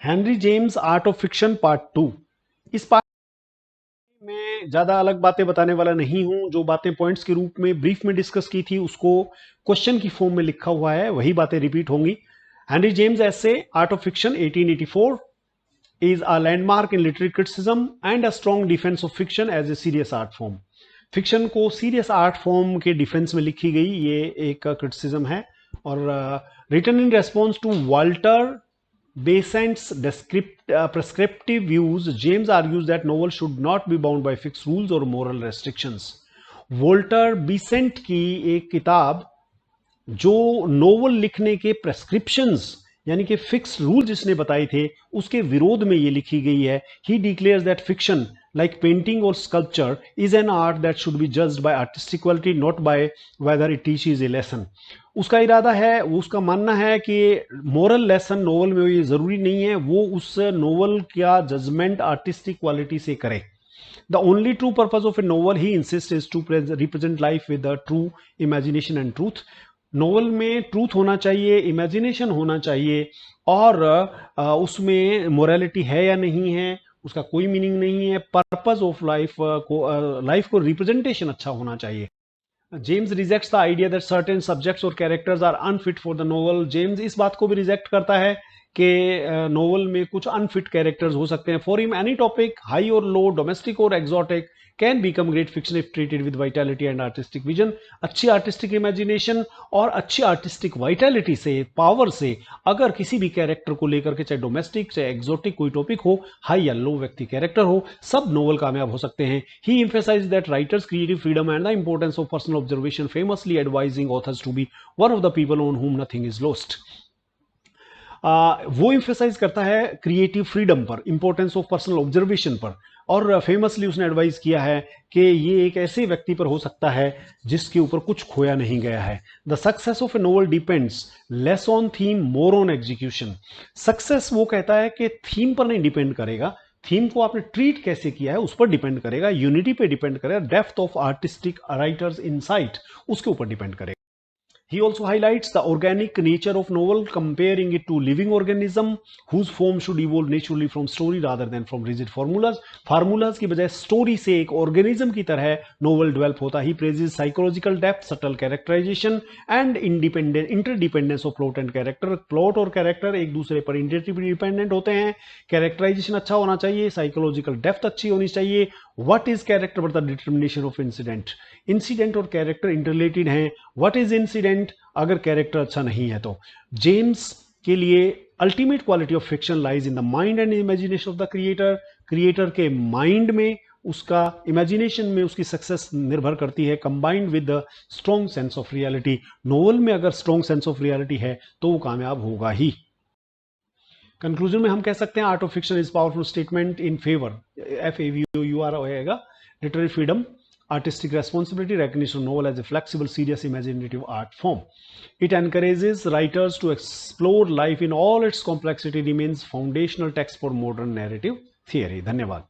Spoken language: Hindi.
Henry James art of fiction part 2। इस पार्ट में ज्यादा अलग बातें बताने वाला नहीं हूं। जो बातें पॉइंट्स के रूप में ब्रीफ में डिस्कस की थी उसको क्वेश्चन की फॉर्म में लिखा हुआ है, वही बातें रिपीट होंगी। हेनरी जेम्स ऐसे art of fiction 1884 is a landmark in literary criticism and a strong defense of fiction as a serious art form। Fiction को सीरियस आर्ट फॉर्म के डिफेंस में लिखी गई ये एक क्रिटिसिज्म है। और written in response to Walter Besant's prescriptive views, James argues that novels should not be bound by fixed rules or moral restrictions। Walter Besant की एक किताब जो नोवेल लिखने के प्रेस्क्रिप्शंस यानी कि फिक्स रूल जिसने बताए थे उसके विरोध में ये लिखी गई है। He declares that fiction like painting और sculpture is an art that should be judged by artistic quality not by whether it teaches a lesson. उसका इरादा है, उसका मानना है कि मोरल लेसन नोवेल में ये जरूरी नहीं है, वो उस नोवेल का जजमेंट आर्टिस्टिक क्वालिटी से करे। The only true purpose of a novel, he insists, is to represent life with a true imagination and truth। Novel में ट्रूथ होना चाहिए, इमेजिनेशन होना चाहिए, और उसमें मोरालिटी है या नहीं है उसका कोई मीनिंग नहीं है। पर्पस ऑफ लाइफ को रिप्रेजेंटेशन अच्छा होना चाहिए। James rejects the idea that certain subjects और characters are unfit for the novel. James इस बात को भी रिजेक्ट करता है कि नोवेल में कुछ अनफिट कैरेक्टर्स हो सकते हैं। For him any topic high और लो, डोमेस्टिक और exotic, can become great fiction if treated with vitality and artistic vision. अच्छी आर्टिस्टिक इमेजिनेशन और अच्छी आर्टिस्टिक वाइटैलिटी से, पावर से, अगर किसी भी कैरेक्टर को लेकर के, चाहे डोमेस्टिक चाहे एक्सोटिक कोई टॉपिक हो, हाई या लो व्यक्ति कैरेक्टर हो, सब नोवेल कामयाब हो सकते हैं। He emphasise that writers creative freedom and the importance of personal observation, famously advising authors to be one of the people on whom nothing is lost. वो इंफेसाइज करता है क्रिएटिव फ्रीडम पर, इंपॉर्टेंस ऑफ पर्सनल ऑब्जर्वेशन पर, और फेमसली उसने एडवाइज किया है कि ये एक ऐसे व्यक्ति पर हो सकता है जिसके ऊपर कुछ खोया नहीं गया है। The success of A novel depends less on theme more on execution. Success वो कहता है कि थीम पर नहीं डिपेंड करेगा, थीम को आपने ट्रीट कैसे किया है उस पर डिपेंड करेगा, यूनिटी पे डिपेंड करेगा, depth of artistic writers insight उसके ऊपर डिपेंड करेगा। He also highlights the organic nature of novel, comparing it to living organism whose form should evolve naturally from story rather than from rigid formulas। Formulas की बजाय स्टोरी से एक ऑर्गेनिज्म की तरह नोवेल डेवलप होता। He praises psychological depth, subtle characterization and interdependence of plot and character। Plot और कैरेक्टर एक दूसरे पर इंटरडिपेंडेंट होते हैं। कैरेक्टराइजेशन अच्छा होना चाहिए, साइकोलॉजिकल डेप्थ अच्छी होनी चाहिए। What is character but the determination of incident. Incident और कैरेक्टर इंटरलेटेड हैं। व्हाट इज इंसिडेंट अगर कैरेक्टर अच्छा नहीं है तो। जेम्स के लिए ultimate quality of fiction lies in the mind and imagination of the creator. Creator के माइंड में, उसका इमेजिनेशन में उसकी सक्सेस निर्भर करती है, combined with the strong sense of reality. Novel में अगर स्ट्रॉन्ग सेंस ऑफ रियलिटी है तो वो कामयाब होगा ही। कंक्लूजन में हम कह सकते हैं art of fiction is powerful statement in favour, FAVOUR होएगा, literary freedom, artistic responsibility, recognition of novel as a flexible, serious, imaginative art form। It encourages writers to explore life in all its complexity, remains foundational text for modern narrative theory। धन्यवाद।